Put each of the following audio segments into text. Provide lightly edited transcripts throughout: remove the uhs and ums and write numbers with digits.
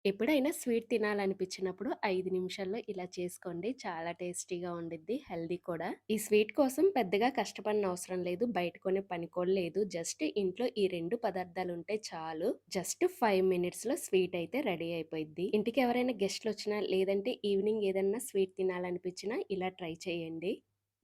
ఎప్పుడైనా స్వీట్ తినాలనిపించినప్పుడు 5 నిమిషాల్లో ఇలా చేసుకోండి. చాలా టేస్టీగా ఉండిద్ది. హెల్తీ కూడా. ఈ స్వీట్ కోసం పెద్దగా కష్టపడనవసరం లేదు. బయట కొనే పని కూడా లేదు. జస్ట్ ఇంట్లో ఈ 2 పదార్థాలుంటే చాలు. జస్ట్ 5 మినిట్స్‌లో స్వీట్ అయితే రెడీ అయిపోయిద్ది. ఇంటికి ఎవరైనా గెస్ట్‌లొచ్చినా లేదంటే ఈవినింగ్ ఏదన్నా స్వీట్ తినాలనిపించినా ఇలా ట్రై చేయండి.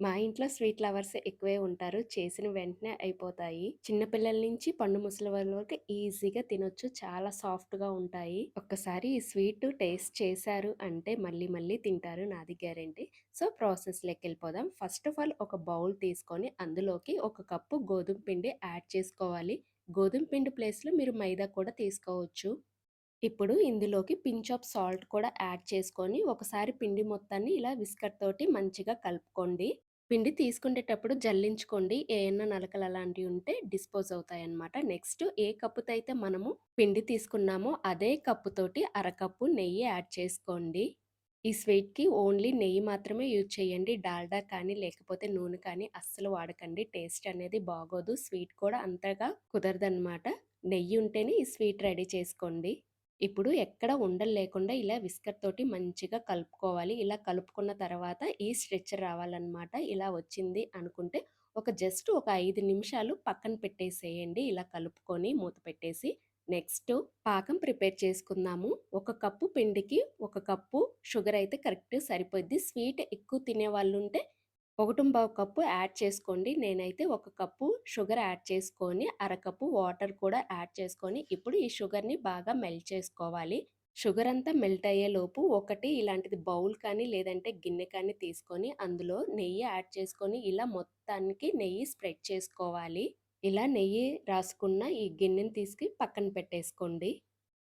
మా ఇంట్లో స్వీట్ లవర్స్ ఎక్కువే ఉంటారు. చేసిన వెంటనే అయిపోతాయి. చిన్న పిల్లల నుంచి పండు ముసలి వాళ్ళ వరకు ఈజీగా తినొచ్చు. చాలా సాఫ్ట్‌గా ఉంటాయి. ఒక్కసారి ఈ స్వీట్ టేస్ట్ చేశారు అంటే మళ్ళీ మళ్ళీ తింటారు నాది గ్యారంటీ. సో, ప్రాసెస్‌లోకెళ్ళిపోదాం. ఫస్ట్ ఆఫ్ ఆల్ ఒక బౌల్ తీసుకొని అందులోకి ఒక కప్పు గోధుమ పిండి యాడ్ చేసుకోవాలి. గోధుమ పిండి ప్లేస్‌లో మీరు మైదా కూడా తీసుకోవచ్చు. ఇప్పుడు ఇందులోకి పించ్ ఆఫ్ సాల్ట్ కూడా యాడ్ చేసుకొని ఒకసారి పిండి మొత్తాన్ని ఇలా విస్కర్ తోటి మంచిగా కలుపుకోండి. పిండి తీసుకునేటప్పుడు జల్లించుకోండి. ఏయన్నా నలకలు అలాంటివి ఉంటే డిస్పోజ్ అవుతాయన్నమాట. నెక్స్ట్ ఏ కప్పుతో అయితే మనము పిండి తీసుకున్నామో అదే కప్పుతోటి అరకప్పు నెయ్యి యాడ్ చేసుకోండి. ఈ స్వీట్‌కి ఓన్లీ నెయ్యి మాత్రమే యూజ్ చేయండి. డాల్డా కానీ లేకపోతే నూనె కానీ అస్సలు వాడకండి. టేస్ట్ అనేది బాగోదు. స్వీట్ కూడా అంతగా కుదరదనమాట. నెయ్యి ఉంటేనే ఈ స్వీట్ రెడీ చేసుకోండి. ఇప్పుడు ఎక్కడ ఉండలు లేకుండా ఇలా విస్కర్ తోటి మంచిగా కలుపుకోవాలి. ఇలా కలుపుకున్న తర్వాత ఈ స్ట్రెచర్ రావాలన్నమాట. ఇలా వచ్చింది అనుకుంటే ఒక 5 నిమిషాలు పక్కన పెట్టేసేయండి. ఇలా కలుపుకొని మూత పెట్టేసి. నెక్స్ట్ పాకం ప్రిపేర్ చేసుకుందాము. ఒక కప్పు పిండికి ఒక కప్పు షుగర్ అయితే కరెక్ట్ సరిపోద్ది. స్వీట్ ఎక్కువ తినేవాళ్ళుంటే 1 ½ కప్పు యాడ్ చేసుకోండి. నేనైతే ఒక కప్పు షుగర్ యాడ్ చేసుకొని, అరకప్పు వాటర్ కూడా యాడ్ చేసుకొని, ఇప్పుడు ఈ షుగర్‌ని బాగా మెల్ట్ చేసుకోవాలి. షుగర్ అంతా మెల్ట్ అయ్యేలోపు ఒకటి ఇలాంటిది బౌల్ కానీ, లేదంటే గిన్నె కానీ తీసుకొని, అందులో నెయ్యి యాడ్ చేసుకొని, ఇలా మొత్తానికి నెయ్యి స్ప్రెడ్ చేసుకోవాలి. ఇలా నెయ్యి రాసుకున్న ఈ గిన్నెని తీసుకు పక్కన పెట్టేసుకోండి.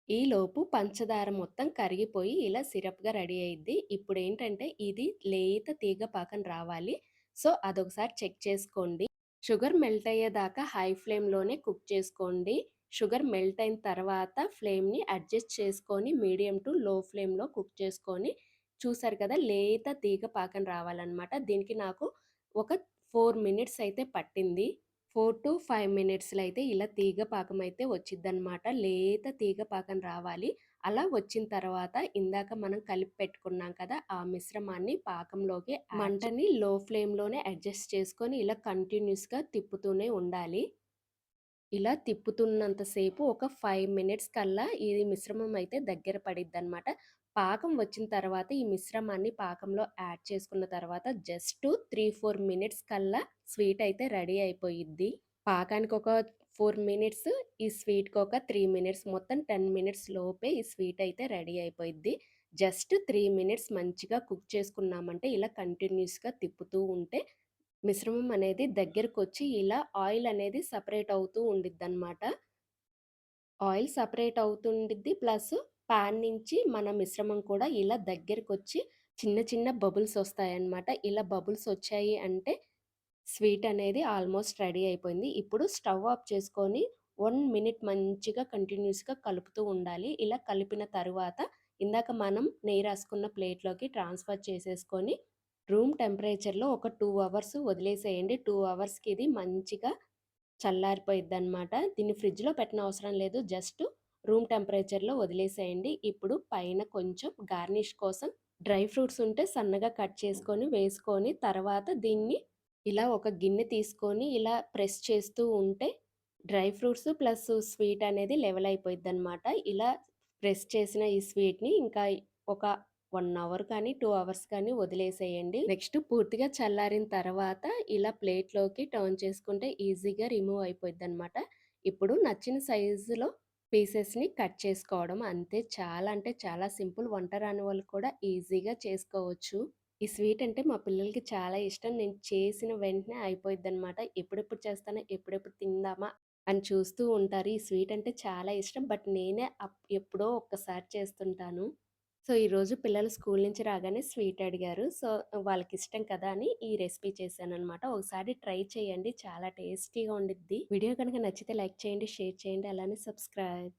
ఈలోపు పంచదార మొత్తం కరిగిపోయి ఇలా సిరప్‌గా రెడీ అయ్యిద్ది. ఇప్పుడేంటంటే ఇది లేత తీగ పాకం రావాలి. సో, అదొకసారి చెక్ చేసుకోండి. షుగర్ మెల్ట్ అయ్యేదాకా హై ఫ్లేమ్‌లోనే కుక్ చేసుకోండి. షుగర్ మెల్ట్ అయిన తర్వాత ఫ్లేమ్‌ని అడ్జస్ట్ చేసుకొని మీడియం టు లో ఫ్లేమ్‌లో కుక్ చేసుకొని చూసారు కదా! లేత తీగ పాకం రావాలనమాట. దీనికి నాకు ఒక 4 మినిట్స్ అయితే పట్టింది. 4-5 మినిట్స్‌లో అయితే ఇలా తీగ పాకమైతే వచ్చిద్దనమాట. లేత తీగ పాకం రావాలి. అలా వచ్చిన తర్వాత ఇందాక మనం కలిపి పెట్టుకున్నాం కదా! ఆ మిశ్రమాన్ని పాకంలోకి మంటని లో ఫ్లేమ్‌లోనే అడ్జస్ట్ చేసుకొని ఇలా కంటిన్యూస్‌గా తిప్పుతూనే ఉండాలి. ఇలా తిప్పుతున్నంత సేపు ఒక 5 మినిట్స్ కల్లా ఈ మిశ్రమం అయితే దగ్గర పడిద్దనమాట. పాకం వచ్చిన తర్వాత ఈ మిశ్రమాన్ని పాకంలో యాడ్ చేసుకున్న తర్వాత జస్ట్ 3-4 మినిట్స్ కల్లా స్వీట్ అయితే రెడీ అయిపోయిద్ది. పాకానికి ఒక 4 మినిట్స్, ఈ స్వీట్‌కి ఒక 3 మినిట్స్ మొత్తం 10 మినిట్స్ లోపే ఈ స్వీట్ అయితే రెడీ అయిపోయిద్ది. జస్ట్ 3 మినిట్స్ మంచిగా కుక్ చేసుకున్నామంటే ఇలా కంటిన్యూస్‌గా తిప్పుతూ ఉంటే మిశ్రమం అనేది దగ్గరకొచ్చి ఇలా ఆయిల్ అనేది సెపరేట్ అవుతూ ఉండిద్దనమాట. ఆయిల్ సెపరేట్ అవుతుండిద్ది. ప్లస్ పాన్ నుంచి మన మిశ్రమం కూడా ఇలా దగ్గరకొచ్చి చిన్న చిన్న బబుల్స్ ఒస్తాయన్నమాట. ఇలా బబుల్స్ ఒచ్చాయి అంటే స్వీట్ అనేది ఆల్మోస్ట్ రెడీ అయిపోయింది. ఇప్పుడు స్టవ్ ఆఫ్ చేసుకొని 1 మినిట్ మంచిగా కంటిన్యూస్‌గా కలుపుతూ ఉండాలి. ఇలా కలిపిన తరువాత ఇందాక మనం నెయ్యి రాసుకున్న ప్లేట్‌లోకి ట్రాన్స్‌ఫర్ చేసేసుకొని రూమ్ టెంపరేచర్‌లో ఒక 2 అవర్స్ వదిలేసేయండి. 2 అవర్స్‌కి ఇది మంచిగా చల్లారిపోయిద్దనమాట. దీన్ని ఫ్రిడ్జ్‌లో పెట్టనవసరం లేదు. జస్ట్ రూమ్ టెంపరేచర్‌లో వదిలేసేయండి. ఇప్పుడు పైన కొంచెం గార్నిష్ కోసం డ్రై ఫ్రూట్స్ ఉంటే సన్నగా కట్ చేసుకొని వేసుకొని తర్వాత దీన్ని ఇలా ఒక గిన్నె తీసుకొని ఇలా ప్రెస్ చేస్తూ ఉంటే డ్రై ఫ్రూట్స్ ప్లస్ స్వీట్ అనేది లెవెల్ అయిపోయిద్దనమాట. ఇలా ప్రెస్ చేసిన ఈ స్వీట్‌ని ఇంకా ఒక 1 అవర్ కానీ, 2 అవర్స్ కానీ వదిలేసేయండి. నెక్స్ట్ పూర్తిగా చల్లారిన తర్వాత ఇలా ప్లేట్‌లోకి టర్న్ చేసుకుంటే ఈజీగా రిమూవ్ అయిపోయిద్దనమాట. ఇప్పుడు నచ్చిన సైజులో పీసెస్‌ని కట్ చేసుకోవడం అంతే. చాలా అంటే చాలా సింపుల్. వంట రాని వాళ్ళు కూడా ఈజీగా చేసుకోవచ్చు. ఈ స్వీట్ అంటే మా పిల్లలకి చాలా ఇష్టం. నేను చేసిన వెంటనే అయిపోయిద్దనమాట. ఎప్పుడెప్పుడు చేస్తానా? ఎప్పుడెప్పుడు తిందామా? అని చూస్తూ ఉంటారు. ఈ స్వీట్ అంటే చాలా ఇష్టం. బట్ నేనే ఎప్పుడో ఒక్కసారి చేస్తుంటాను. సో, ఈరోజు పిల్లలు స్కూల్ నుంచి రాగానే స్వీట్ అడిగారు. సో, వాళ్ళకిష్టం కదా అని ఈ రెసిపీ చేశాననమాట. ఒకసారి ట్రై చేయండి. చాలా టేస్టీగా ఉండిద్ది. వీడియో కనుక నచ్చితే లైక్ చేయండి, షేర్ చేయండి, అలానే సబ్స్క్రైబ్.